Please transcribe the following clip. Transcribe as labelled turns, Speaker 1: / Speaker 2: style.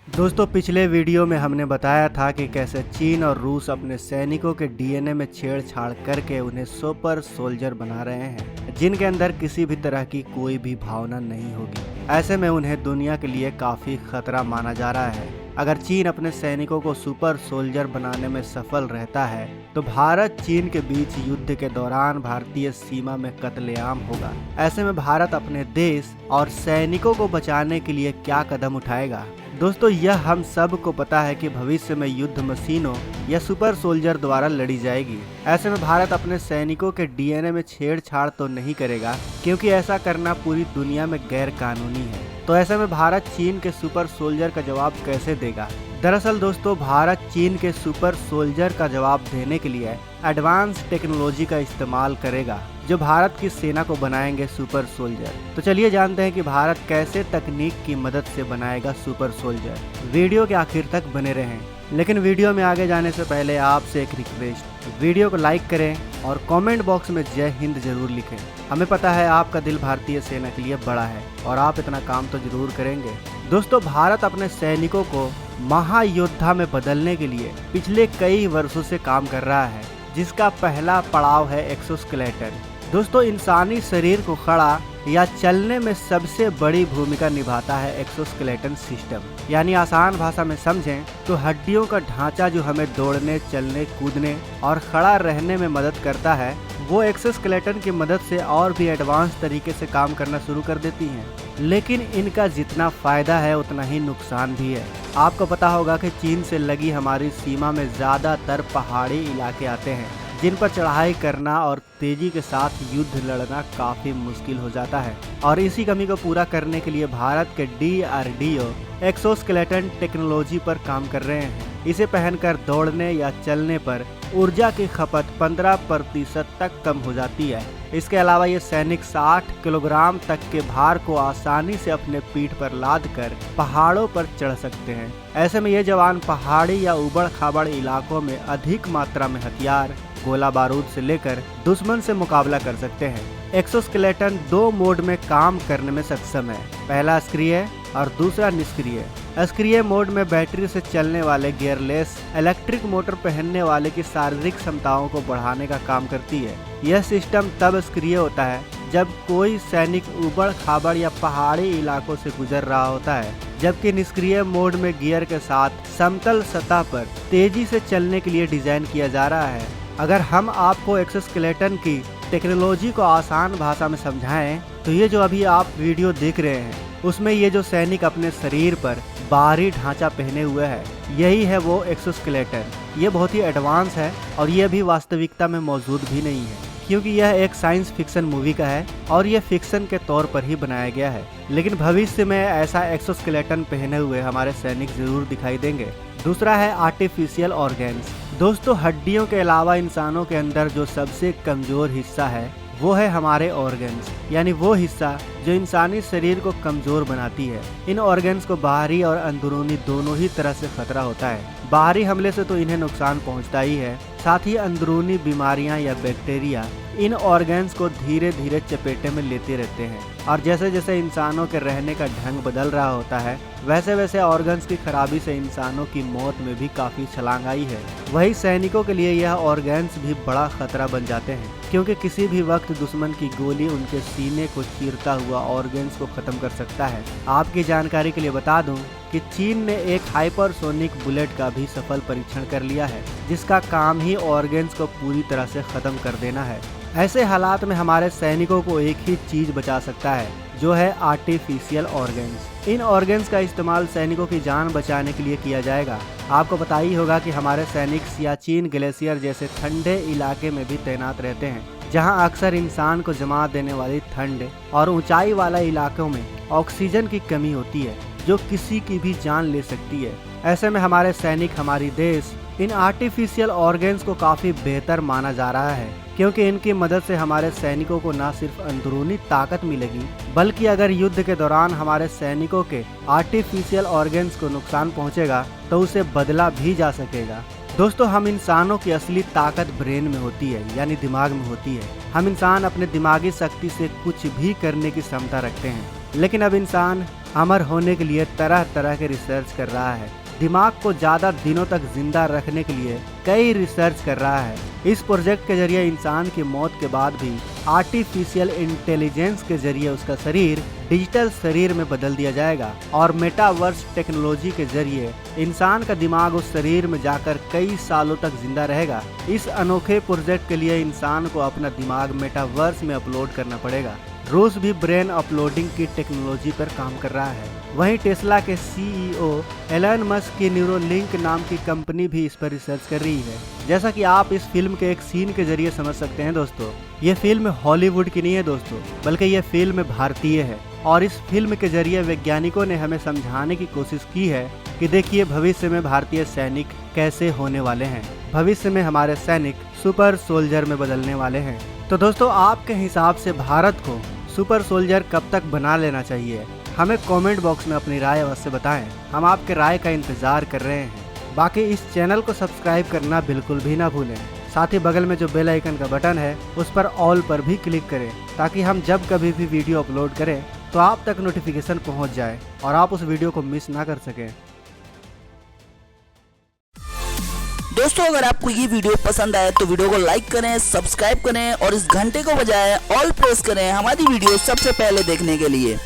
Speaker 1: दोस्तों पिछले वीडियो में हमने बताया था कि कैसे चीन और रूस अपने सैनिकों के डीएनए में छेड़छाड़ करके उन्हें सुपर सोल्जर बना रहे हैं, जिनके अंदर किसी भी तरह की कोई भी भावना नहीं होगी। ऐसे में उन्हें दुनिया के लिए काफी खतरा माना जा रहा है। अगर चीन अपने सैनिकों को सुपर सोल्जर बनाने में सफल रहता है तो भारत चीन के बीच युद्ध के दौरान भारतीय सीमा में कत्लेआम होगा। ऐसे में भारत अपने देश और सैनिकों को बचाने के लिए क्या कदम उठाएगा? दोस्तों यह हम सब को पता है कि भविष्य में युद्ध मशीनों या सुपर सोल्जर द्वारा लड़ी जाएगी। ऐसे में भारत अपने सैनिकों के डीएनए में छेड़छाड़ तो नहीं करेगा, क्योंकि ऐसा करना पूरी दुनिया में गैर कानूनी है। तो ऐसे में भारत चीन के सुपर सोल्जर का जवाब कैसे देगा? दरअसल दोस्तों भारत चीन के सुपर सोल्जर का जवाब देने के लिए एडवांस टेक्नोलॉजी का इस्तेमाल करेगा, जो भारत की सेना को बनाएंगे सुपर सोल्जर। तो चलिए जानते हैं कि भारत कैसे तकनीक की मदद से बनाएगा सुपर सोल्जर। वीडियो के आखिर तक बने रहें। लेकिन वीडियो में आगे जाने से पहले आपसे एक रिक्वेस्ट, वीडियो को लाइक करें और कमेंट बॉक्स में जय हिंद जरूर लिखें। हमें पता है आपका दिल भारतीय सेना के लिए बड़ा है और आप इतना काम तो जरूर करेंगे। दोस्तों भारत अपने सैनिकों को महायोद्धा में बदलने के लिए पिछले कई वर्षों से काम कर रहा है, जिसका पहला पड़ाव है एक्सोस्केलेटन। दोस्तों इंसानी शरीर को खड़ा या चलने में सबसे बड़ी भूमिका निभाता है एक्सोस्केलेटन सिस्टम। यानी आसान भाषा में समझें तो हड्डियों का ढांचा जो हमें दौड़ने, चलने, कूदने और खड़ा रहने में मदद करता है, वो एक्सोस्केलेटन की मदद से और भी एडवांस तरीके से काम करना शुरू कर देती हैं। लेकिन इनका जितना फायदा है उतना ही नुकसान भी है। आपको पता होगा कि चीन से लगी हमारी सीमा में ज्यादातर पहाड़ी इलाके आते हैं, जिन पर चढ़ाई करना और तेजी के साथ युद्ध लड़ना काफी मुश्किल हो जाता है। और इसी कमी को पूरा करने के लिए भारत के DRDO एक्सोस्केलेटन टेक्नोलॉजी पर काम कर रहे हैं। इसे पहनकर दौड़ने या चलने पर ऊर्जा की खपत 15% तक कम हो जाती है। इसके अलावा ये सैनिक 60 किलोग्राम तक के भार को आसानी से अपने पीठ पर लाद कर पहाड़ों पर चढ़ सकते हैं। ऐसे में ये जवान पहाड़ी या उबड़ खाबड़ इलाकों में अधिक मात्रा में हथियार, गोला बारूद से लेकर दुश्मन से मुकाबला कर सकते हैं। एक्सोस्केलेटन 2 मोड में काम करने में सक्षम है। पहला सक्रिय और दूसरा निष्क्रिय। सक्रिय मोड में बैटरी से चलने वाले गियरलेस इलेक्ट्रिक मोटर पहनने वाले की शारीरिक क्षमताओं को बढ़ाने का काम करती है। यह सिस्टम तब सक्रिय होता है जब कोई सैनिक उबड़ खाबड़ या पहाड़ी इलाकों से गुजर रहा होता है, जबकि निष्क्रिय मोड में गियर के साथ समतल सतह पर तेजी से चलने के लिए डिजाइन किया जा रहा है। अगर हम आपको एक्सोस्केलेटन की टेक्नोलॉजी को आसान भाषा में समझाएं तो ये जो अभी आप वीडियो देख रहे हैं उसमें ये जो सैनिक अपने शरीर पर बाहरी ढांचा पहने हुए है, यही है वो एक्सोस्केलेटन। ये बहुत ही एडवांस है और ये अभी वास्तविकता में मौजूद भी नहीं है, क्योंकि यह एक साइंस फिक्शन मूवी का है और ये फिक्शन के तौर पर ही बनाया गया है। लेकिन भविष्य में ऐसा एक्सोस्केलेटन पहने हुए हमारे सैनिक जरूर दिखाई देंगे। दूसरा है आर्टिफिशियल ऑर्गेन्स। दोस्तों हड्डियों के अलावा इंसानों के अंदर जो सबसे कमजोर हिस्सा है वो है हमारे ऑर्गन्स, यानी वो हिस्सा जो इंसानी शरीर को कमजोर बनाती है। इन ऑर्गन्स को बाहरी और अंदरूनी दोनों ही तरह से खतरा होता है। बाहरी हमले से तो इन्हें नुकसान पहुंचता ही है, साथ ही अंदरूनी बीमारियां या बैक्टीरिया इन ऑर्गन्स को धीरे धीरे चपेटे में लेते रहते हैं। और जैसे जैसे इंसानों के रहने का ढंग बदल रहा होता है, वैसे वैसे ऑर्गन्स की खराबी से इंसानों की मौत में भी काफी छलांग आई है। वही सैनिकों के लिए यह ऑर्गन्स भी बड़ा खतरा बन जाते हैं, क्योंकि किसी भी वक्त दुश्मन की गोली उनके सीने को चीरता हुआ ऑर्गन्स को खत्म कर सकता है। आपकी जानकारी के लिए बता दूं कि चीन ने एक हाइपरसोनिक बुलेट का भी सफल परीक्षण कर लिया है, जिसका काम ही ऑर्गन्स को पूरी तरह से खत्म कर देना है। ऐसे हालात में हमारे सैनिकों को एक ही चीज बचा सकता है, जो है आर्टिफिशियल ऑर्गन्स। इन ऑर्गन्स का इस्तेमाल सैनिकों की जान बचाने के लिए किया जाएगा। आपको पता ही होगा कि हमारे सैनिक सियाचिन ग्लेशियर जैसे ठंडे इलाके में भी तैनात रहते हैं, जहां अक्सर इंसान को जमा देने वाली ठंड और ऊंचाई वाले इलाकों में ऑक्सीजन की कमी होती है, जो किसी की भी जान ले सकती है। ऐसे में हमारे सैनिक, हमारी देश इन आर्टिफिशियल ऑर्गन्स को काफी बेहतर माना जा रहा है, क्योंकि इनकी मदद से हमारे सैनिकों को न सिर्फ अंदरूनी ताकत मिलेगी, बल्कि अगर युद्ध के दौरान हमारे सैनिकों के आर्टिफिशियल ऑर्गन्स को नुकसान पहुंचेगा तो उसे बदला भी जा सकेगा। दोस्तों हम इंसानों की असली ताकत ब्रेन में होती है, यानी दिमाग में होती है। हम इंसान अपने दिमागी शक्ति से कुछ भी करने की क्षमता रखते हैं, लेकिन अब इंसान अमर होने के लिए तरह तरह के रिसर्च कर रहा है। दिमाग को ज्यादा दिनों तक जिंदा रखने के लिए कई रिसर्च कर रहा है। इस प्रोजेक्ट के जरिए इंसान की मौत के बाद भी आर्टिफिशियल इंटेलिजेंस के जरिए उसका शरीर डिजिटल शरीर में बदल दिया जाएगा और मेटावर्स टेक्नोलॉजी के जरिए इंसान का दिमाग उस शरीर में जाकर कई सालों तक जिंदा रहेगा। इस अनोखे प्रोजेक्ट के लिए इंसान को अपना दिमाग मेटावर्स में अपलोड करना पड़ेगा। रूस भी ब्रेन अपलोडिंग की टेक्नोलॉजी पर काम कर रहा है। वहीं टेस्ला के सीईओ एलन मस्क की न्यूरोलिंक नाम की कंपनी भी इस पर रिसर्च कर रही है। जैसा कि आप इस फिल्म के एक सीन के जरिए समझ सकते हैं दोस्तों, ये फिल्म हॉलीवुड की नहीं है दोस्तों, बल्कि ये फिल्म भारतीय है। और इस फिल्म के जरिए वैज्ञानिकों ने हमें समझाने की कोशिश की है कि देखिए भविष्य में भारतीय सैनिक कैसे होने वाले हैं। भविष्य में हमारे सैनिक सुपर सोल्जर में बदलने वाले हैं। तो दोस्तों, आपके हिसाब से भारत को सुपर सोल्जर कब तक बना लेना चाहिए? हमें कमेंट बॉक्स में अपनी राय अवश्य बताएं। हम आपके राय का इंतजार कर रहे हैं। बाकी इस चैनल को सब्सक्राइब करना बिल्कुल भी ना भूलें। साथ ही बगल में जो बेल आइकन का बटन है उस पर ऑल पर भी क्लिक करें, ताकि हम जब कभी भी वीडियो अपलोड करें तो आप तक नोटिफिकेशन पहुंच जाए और आप उस वीडियो को मिस ना कर सकें।
Speaker 2: दोस्तों, अगर आपको ये वीडियो पसंद आए तो वीडियो को लाइक करें, सब्सक्राइब करें और इस घंटे को बजाय ऑल प्रेस करें हमारी वीडियो सबसे पहले देखने के लिए।